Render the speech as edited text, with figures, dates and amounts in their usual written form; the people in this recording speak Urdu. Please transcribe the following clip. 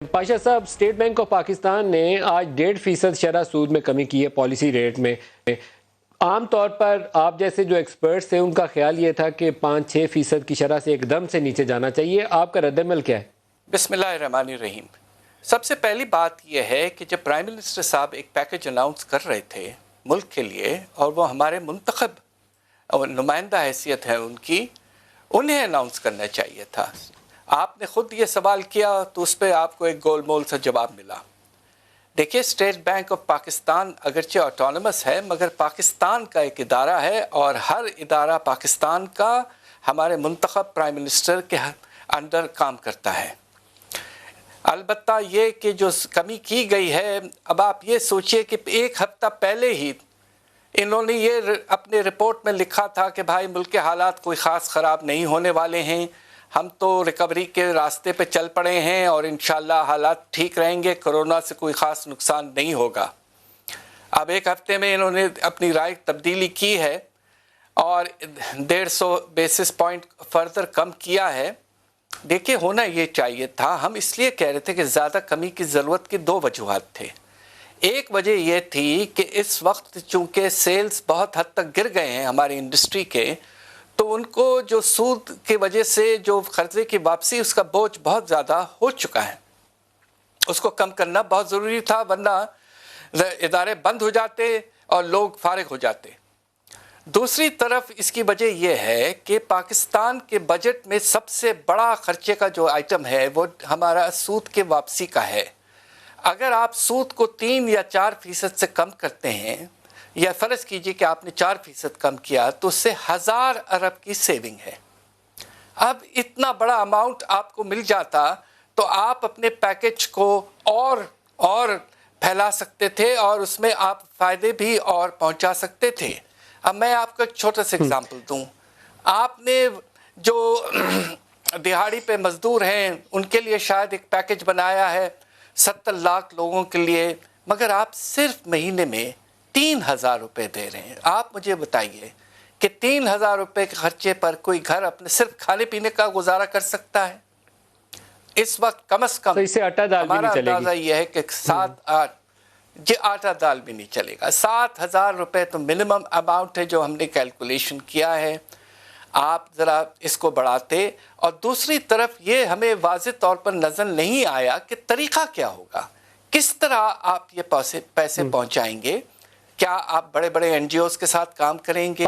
پاشا صاحب، اسٹیٹ بینک آف پاکستان نے آج 1.5% شرح سود میں کمی کی ہے پالیسی ریٹ میں۔ عام طور پر آپ جیسے جو ایکسپرٹس ہیں ان کا خیال یہ تھا کہ 5-6% کی شرح سے ایک دم سے نیچے جانا چاہیے، آپ کا رد عمل کیا ہے؟ بسم اللہ الرحمن الرحیم۔ سب سے پہلی بات یہ ہے کہ جب پرائم منسٹر صاحب ایک پیکج اناؤنس کر رہے تھے ملک کے لیے، اور وہ ہمارے منتخب نمائندہ حیثیت ہے ان کی، انہیں اناؤنس کرنا چاہیے تھا۔ آپ نے خود یہ سوال کیا تو اس پہ آپ کو ایک گول مول سا جواب ملا۔ دیکھیے، اسٹیٹ بینک آف پاکستان اگرچہ آٹونومس ہے مگر پاکستان کا ایک ادارہ ہے، اور ہر ادارہ پاکستان کا ہمارے منتخب پرائم منسٹر کے انڈر کام کرتا ہے۔ البتہ یہ کہ جو کمی کی گئی ہے، اب آپ یہ سوچئے کہ ایک ہفتہ پہلے ہی انہوں نے یہ اپنے رپورٹ میں لکھا تھا کہ بھائی ملک کے حالات کوئی خاص خراب نہیں ہونے والے ہیں، ہم تو ریکوری کے راستے پہ چل پڑے ہیں اور انشاءاللہ حالات ٹھیک رہیں گے، کرونا سے کوئی خاص نقصان نہیں ہوگا۔ اب ایک ہفتے میں انہوں نے اپنی رائے تبدیلی کی ہے اور 150 بیسس پوائنٹ فردر کم کیا ہے۔ دیکھیں، ہونا یہ چاہیے تھا، ہم اس لیے کہہ رہے تھے کہ زیادہ کمی کی ضرورت کی 2 وجوہات تھے۔ ایک وجہ یہ تھی کہ اس وقت چونکہ سیلز بہت حد تک گر گئے ہیں ہماری انڈسٹری کے، تو ان کو جو سود کی وجہ سے جو قرضے کی واپسی، اس کا بوجھ بہت زیادہ ہو چکا ہے، اس کو کم کرنا بہت ضروری تھا، ورنہ ادارے بند ہو جاتے اور لوگ فارغ ہو جاتے۔ دوسری طرف اس کی وجہ یہ ہے کہ پاکستان کے بجٹ میں سب سے بڑا خرچے کا جو آئٹم ہے وہ ہمارا سود کے واپسی کا ہے۔ اگر آپ سود کو 3 یا 4% سے کم کرتے ہیں، یا فرض کیجئے کہ آپ نے 4% کم کیا، تو اس سے 1000 ارب کی سیونگ ہے۔ اب اتنا بڑا اماؤنٹ آپ کو مل جاتا تو آپ اپنے پیکج کو اور پھیلا سکتے تھے اور اس میں آپ فائدے بھی اور پہنچا سکتے تھے۔ اب میں آپ کو ایک چھوٹا سا اگزامپل دوں۔ آپ نے جو دہاڑی پہ مزدور ہیں ان کے لیے شاید ایک پیکج بنایا ہے 70 لاکھ لوگوں کے لیے، مگر آپ صرف مہینے میں 3000 روپے دے رہے ہیں۔ آپ مجھے بتائیے کہ 3000 روپے کے خرچے پر کوئی گھر اپنے صرف کھانے پینے کا گزارا کر سکتا ہے؟ اس وقت کم از کم تو اس سے آٹا دال بھی نہیں چلے گی۔ ہمارا اندازہ یہ ہے کہ 7-8 آٹا دال بھی نہیں چلے گا۔ 7000 روپے تو منیمم اماؤنٹ ہے جو ہم نے کیلکولیشن کیا ہے۔ آپ ذرا اس کو بڑھاتے، اور دوسری طرف یہ ہمیں واضح طور پر نظر نہیں آیا کہ طریقہ کیا ہوگا، کس طرح آپ یہ پیسے پہنچائیں گے۔ کیا آپ بڑے بڑے NGOs کے ساتھ کام کریں گے؟